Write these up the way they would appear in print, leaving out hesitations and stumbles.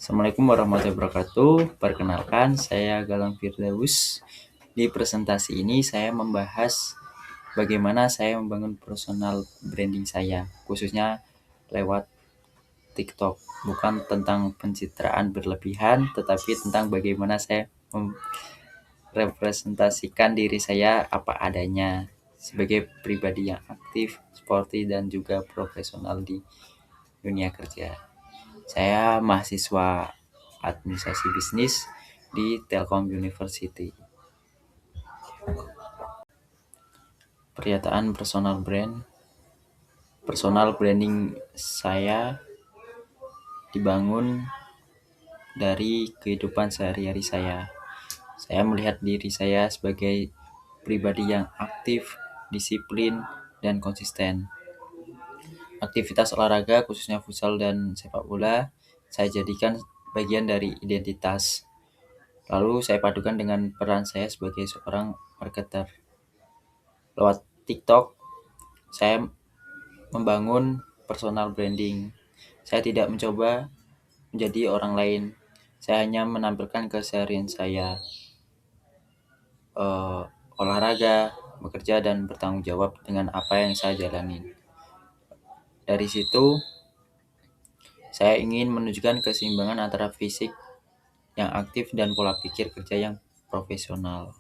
Assalamualaikum warahmatullahi wabarakatuh. Perkenalkan, saya Galang Firdaus. Di presentasi ini saya membahas bagaimana saya membangun personal branding saya, khususnya lewat TikTok. Bukan tentang pencitraan berlebihan, tetapi tentang bagaimana saya merepresentasikan diri saya apa adanya sebagai pribadi yang aktif, sporty, dan juga profesional di dunia kerja. Saya mahasiswa administrasi bisnis di Telkom University. Pernyataan personal branding saya dibangun dari kehidupan sehari-hari saya. Saya melihat diri saya sebagai pribadi yang aktif, disiplin, dan konsisten. Aktivitas olahraga khususnya futsal dan sepak bola saya jadikan bagian dari identitas. Lalu saya padukan dengan peran saya sebagai seorang marketer. Lewat TikTok, saya membangun personal branding. Saya tidak mencoba menjadi orang lain. Saya hanya menampilkan keseharian saya, olahraga, bekerja, dan bertanggung jawab dengan apa yang saya jalani. Dari situ, saya ingin menunjukkan keseimbangan antara fisik yang aktif dan pola pikir kerja yang profesional.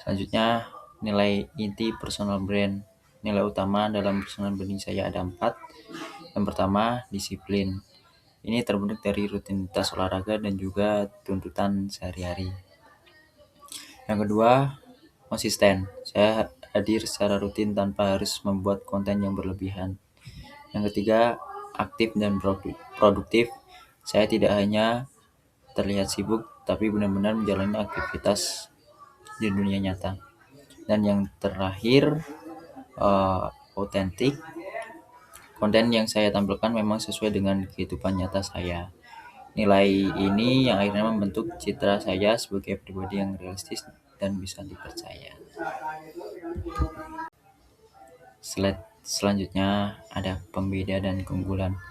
Selanjutnya, nilai inti personal brand. Nilai utama dalam personal branding saya ada 4. Yang pertama, disiplin. Ini terbentuk dari rutinitas olahraga dan juga tuntutan sehari-hari. Yang kedua, konsisten. Saya hadir secara rutin tanpa harus membuat konten yang berlebihan. Yang ketiga, aktif dan produktif. Saya tidak hanya terlihat sibuk, tapi benar-benar menjalani aktivitas di dunia nyata. Dan yang terakhir, otentik. Konten yang saya tampilkan memang sesuai dengan kehidupan nyata saya. Nilai ini yang akhirnya membentuk citra saya sebagai pribadi yang realistis dan bisa dipercaya. Slide selanjutnya ada pembeda dan keunggulan.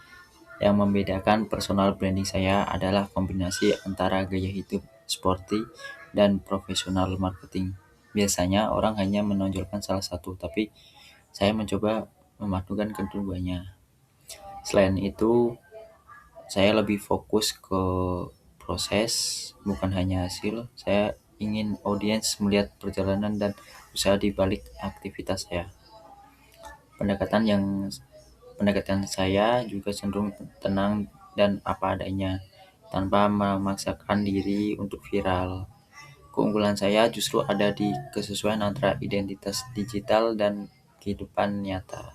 Yang membedakan personal branding saya adalah kombinasi antara gaya hidup sporty dan profesional marketing. Biasanya orang hanya menonjolkan salah satu, tapi saya mencoba memadukan keduanya. Selain itu, saya lebih fokus ke proses, bukan hanya hasil. Saya ingin audiens melihat perjalanan dan usaha di balik aktivitas saya. Pendekatan saya juga cenderung tenang dan apa adanya, tanpa memaksakan diri untuk viral. Keunggulan saya justru ada di kesesuaian antara identitas digital dan kehidupan nyata.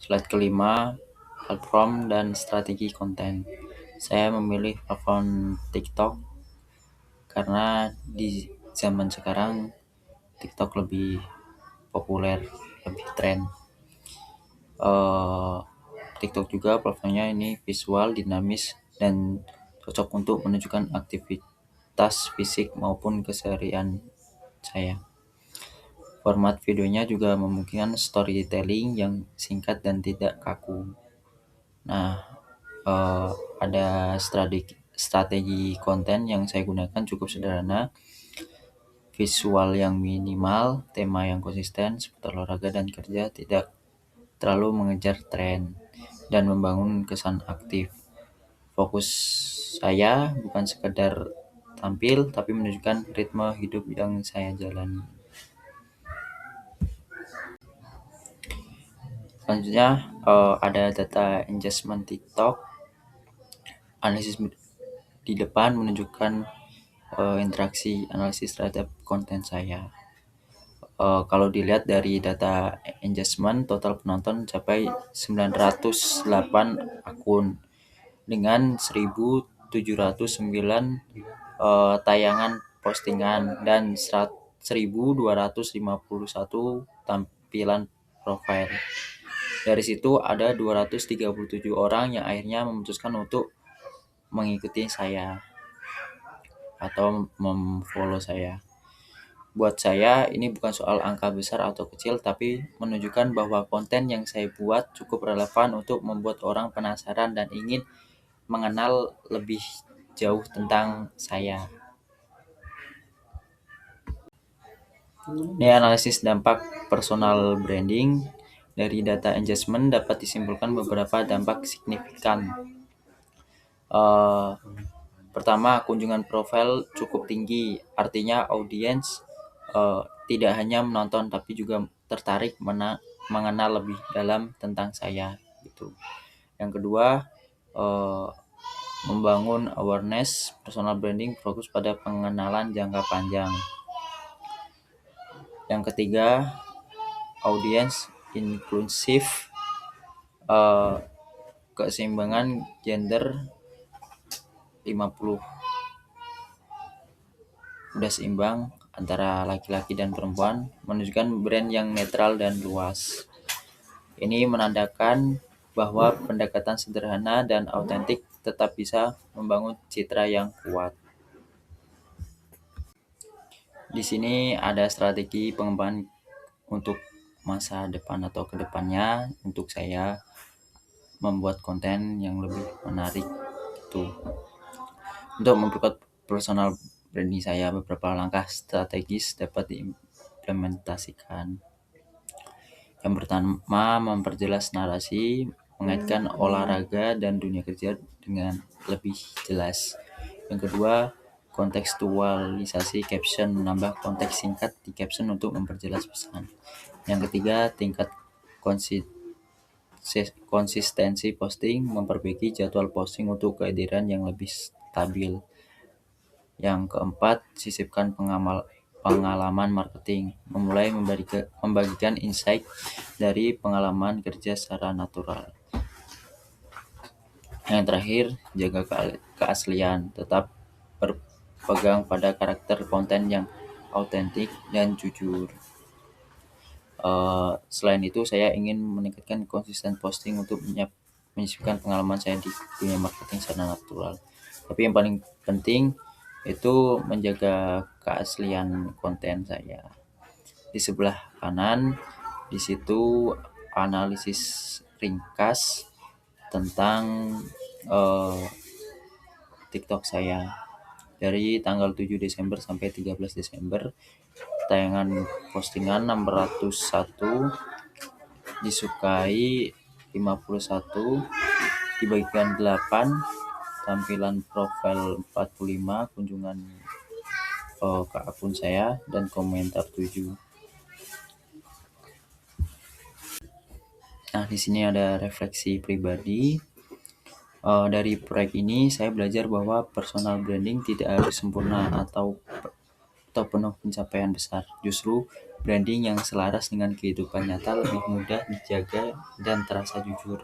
Slide kelima, platform dan strategi konten. Saya memilih platform TikTok karena di zaman sekarang TikTok lebih populer, lebih tren. TikTok juga platformnya ini visual, dinamis, dan cocok untuk menunjukkan aktivitas fisik maupun keseharian saya. Format videonya juga memungkinkan storytelling yang singkat dan tidak kaku. Nah, ada strategi konten yang saya gunakan cukup sederhana. Visual yang minimal, tema yang konsisten, seputar olahraga dan kerja, tidak terlalu mengejar tren, dan membangun kesan aktif. Fokus saya bukan sekedar tampil, tapi menunjukkan ritme hidup yang saya jalani. Selanjutnya ada data engagement TikTok. Analisis di depan menunjukkan interaksi analisis terhadap konten saya. Kalau dilihat dari data engagement, total penonton mencapai 908 akun dengan 1.709 tayangan postingan dan 1.251 tampilan profil. Dari situ ada 237 orang yang akhirnya memutuskan untuk mengikuti saya atau memfollow saya. Buat saya, ini bukan soal angka besar atau kecil, tapi menunjukkan bahwa konten yang saya buat cukup relevan untuk membuat orang penasaran dan ingin mengenal lebih jauh tentang saya. Ini analisis dampak personal branding. Dari data engagement dapat disimpulkan beberapa dampak signifikan. Eh, Pertama, kunjungan profil cukup tinggi, artinya audiens tidak hanya menonton tapi juga tertarik mengenal lebih dalam tentang saya gitu. Yang kedua, eh, membangun awareness. Personal branding fokus pada pengenalan jangka panjang. Yang ketiga, audiens inklusif. eh, Keseimbangan gender 50 udah seimbang antara laki-laki dan perempuan, menunjukkan brand yang netral dan luas. Ini menandakan bahwa pendekatan sederhana dan autentik tetap bisa membangun citra yang kuat. Di sini ada strategi pengembangan untuk masa depan atau kedepannya untuk saya membuat konten yang lebih menarik itu. Untuk memperkuat personal branding saya, beberapa langkah strategis dapat diimplementasikan. Yang pertama, memperjelas narasi, mengaitkan olahraga dan dunia kerja dengan lebih jelas. Yang kedua, kontekstualisasi caption, menambah konteks singkat di caption untuk memperjelas pesan. Yang ketiga, tingkat konsistensi posting, memperbaiki jadwal posting untuk kehadiran yang lebih stabil. Yang keempat, sisipkan pengalaman marketing, memulai membagikan insight dari pengalaman kerja secara natural. Yang terakhir, jaga keaslian, tetap berpegang pada karakter konten yang autentik dan jujur. Selain itu, saya ingin meningkatkan konsisten posting untuk menyisipkan pengalaman saya di dunia marketing secara natural. Tapi yang paling penting itu menjaga keaslian konten saya. Di sebelah kanan, di situ analisis ringkas tentang TikTok saya dari tanggal 7 Desember sampai 13 Desember. Tayangan postingan 601, disukai 51, dibagikan 8, tampilan profil 45, kunjungan ke akun saya, dan komentar 7. Nah, di sini ada refleksi pribadi. Dari proyek ini saya belajar bahwa personal branding tidak harus sempurna atau penuh pencapaian besar. Justru branding yang selaras dengan kehidupan nyata lebih mudah dijaga dan terasa jujur.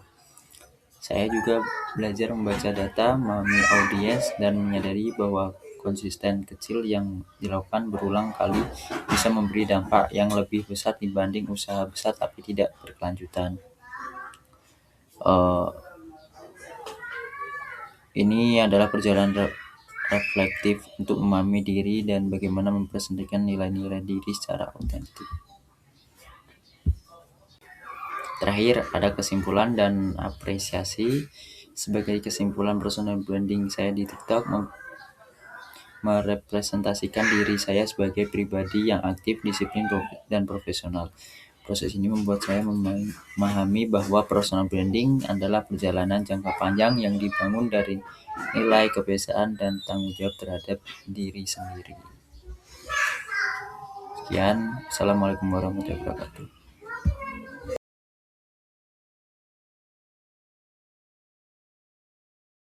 Saya juga belajar membaca data, memahami audiens, dan menyadari bahwa konsisten kecil yang dilakukan berulang kali bisa memberi dampak yang lebih besar dibanding usaha besar tapi tidak berkelanjutan. Ini adalah perjalanan reflektif untuk memahami diri dan bagaimana mempresentasikan nilai-nilai diri secara autentik. Terakhir, ada kesimpulan dan apresiasi. Sebagai kesimpulan, personal branding saya di TikTok merepresentasikan diri saya sebagai pribadi yang aktif, disiplin, dan profesional. Proses ini membuat saya memahami bahwa personal branding adalah perjalanan jangka panjang yang dibangun dari nilai, kebiasaan, dan tanggung jawab terhadap diri sendiri. Sekian, Assalamualaikum warahmatullahi wabarakatuh.